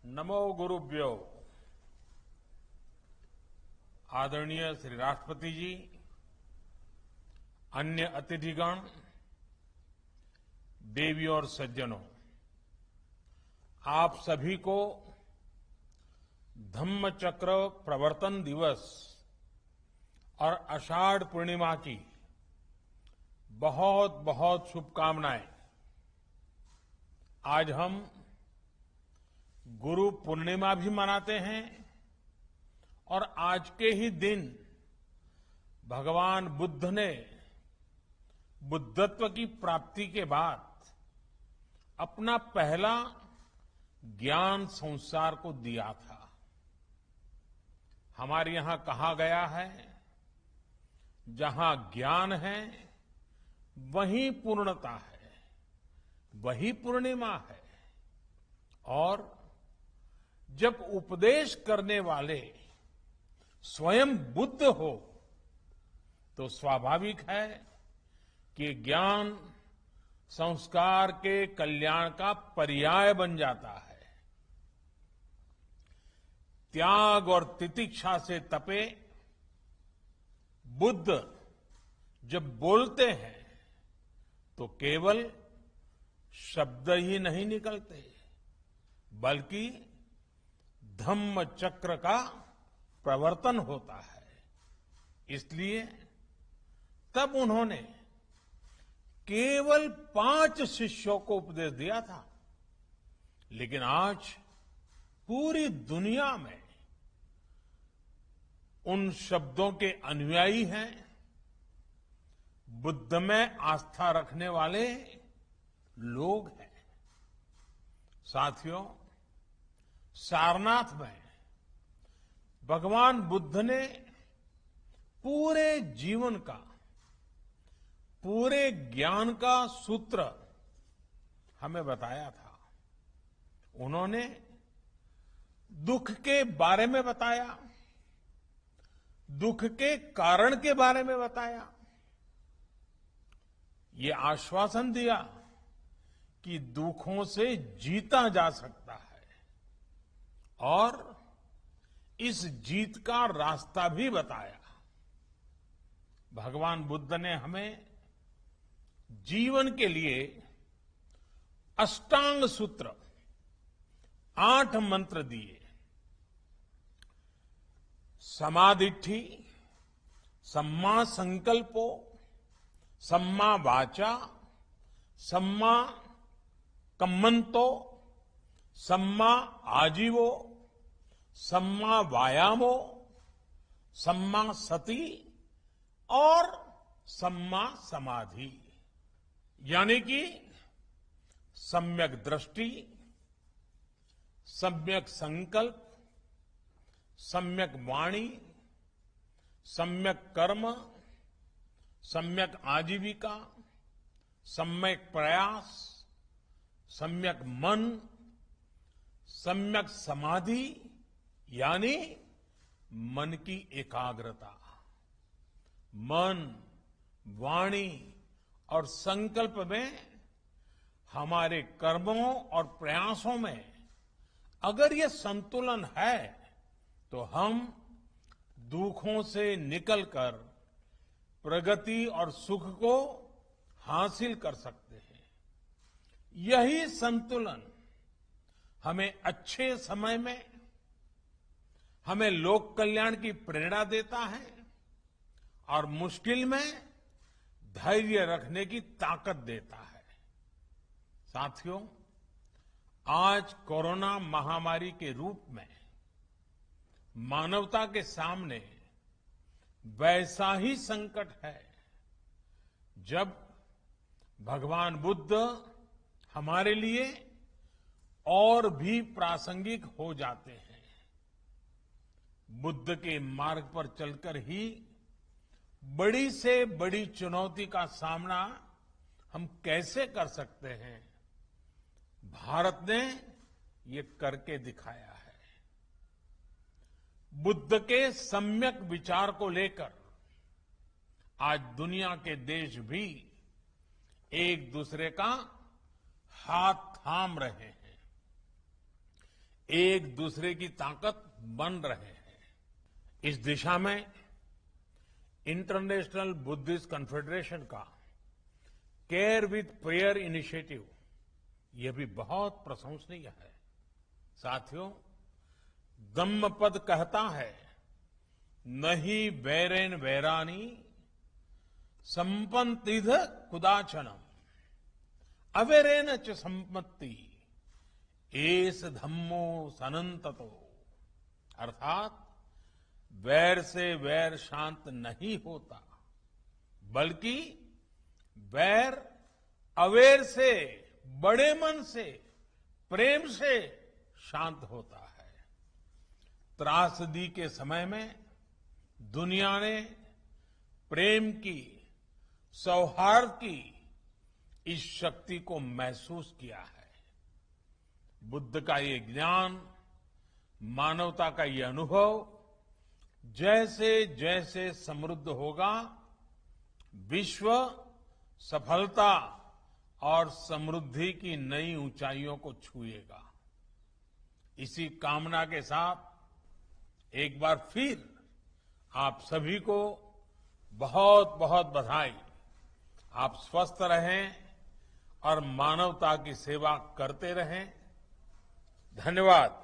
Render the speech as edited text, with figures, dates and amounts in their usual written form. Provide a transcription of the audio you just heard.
नमो गुरुभ्यो। आदरणीय श्री राष्ट्रपति जी, अन्य अतिथिगण, देवी और सज्जनों, आप सभी को धम्मचक्र प्रवर्तन दिवस और आषाढ़ पूर्णिमा की बहुत बहुत शुभकामनाएं। आज हम गुरु पूर्णिमा भी मनाते हैं और आज के ही दिन भगवान बुद्ध ने बुद्धत्व की प्राप्ति के बाद अपना पहला ज्ञान संसार को दिया था। हमारे यहां कहा गया है, जहां ज्ञान है वहीं पूर्णता है, वही पूर्णिमा है। और जब उपदेश करने वाले स्वयं बुद्ध हो तो स्वाभाविक है कि ज्ञान संस्कार के कल्याण का पर्याय बन जाता है। त्याग और तितिक्षा से तपे बुद्ध जब बोलते हैं तो केवल शब्द ही नहीं निकलते, बल्कि धम्म चक्र का प्रवर्तन होता है। इसलिए तब उन्होंने केवल 5 शिष्यों को उपदेश दिया था, लेकिन आज पूरी दुनिया में उन शब्दों के अनुयायी हैं। बुद्ध में आस्था रखने वाले लोग हैं। साथियों, सारनाथ में भगवान बुद्ध ने पूरे जीवन का, पूरे ज्ञान का सूत्र हमें बताया था। उन्होंने दुख के बारे में बताया, दुख के कारण के बारे में बताया, ये आश्वासन दिया कि दुखों से जीता जा सकता है और इस जीत का रास्ता भी बताया। भगवान बुद्ध ने हमें जीवन के लिए अष्टांग सूत्र 8 मंत्र दिए। समाधिठि, सम्मा संकल्पो, सम्मा वाचा, सम्मा कम्मंतो, सम्मा आजीवो, सम्मा वायामो, सम्मा सति और सम्मा समाधि। यानी कि सम्यक दृष्टि, सम्यक संकल्प, सम्यक वाणी, सम्यक कर्म, सम्यक आजीविका, सम्यक प्रयास, सम्यक मन, सम्यक समाधि यानी मन की एकाग्रता। मन, वाणी और संकल्प में, हमारे कर्मों और प्रयासों में अगर ये संतुलन है तो हम दुखों से निकलकर प्रगति और सुख को हासिल कर सकते हैं। यही संतुलन हमें अच्छे समय में हमें लोक कल्याण की प्रेरणा देता है और मुश्किल में धैर्य रखने की ताकत देता है। साथियों, आज कोरोना महामारी के रूप में मानवता के सामने वैसा ही संकट है जब भगवान बुद्ध हमारे लिए और भी प्रासंगिक हो जाते हैं। बुद्ध के मार्ग पर चलकर ही बड़ी से बड़ी चुनौती का सामना हम कैसे कर सकते हैं, भारत ने ये करके दिखाया है। बुद्ध के सम्यक विचार को लेकर आज दुनिया के देश भी एक दूसरे का हाथ थाम रहे हैं। एक दूसरे की ताकत बन रहे हैं। इस दिशा में इंटरनेशनल बुद्धिस्ट कॉन्फेडरेशन का केयर विथ प्रेयर इनिशिएटिव यह भी बहुत प्रशंसनीय है। साथियों, धम्मपद कहता है, नहीं वैरेन वैरानी संपन्निध कुदाचनम अवैरेन च संपत्ति एस धम्मो सनंततो। अर्थात वैर से वैर शांत नहीं होता, बल्कि वैर अवैर से, बड़े मन से, प्रेम से शांत होता है। त्रासदी के समय में दुनिया ने प्रेम की, सौहार्द की इस शक्ति को महसूस किया है। बुद्ध का ये ज्ञान, मानवता का ये अनुभव जैसे जैसे समृद्ध होगा, विश्व सफलता और समृद्धि की नई ऊंचाइयों को छुएगा। इसी कामना के साथ एक बार फिर आप सभी को बहुत बहुत बधाई। आप स्वस्थ रहें और मानवता की सेवा करते रहें। धन्यवाद।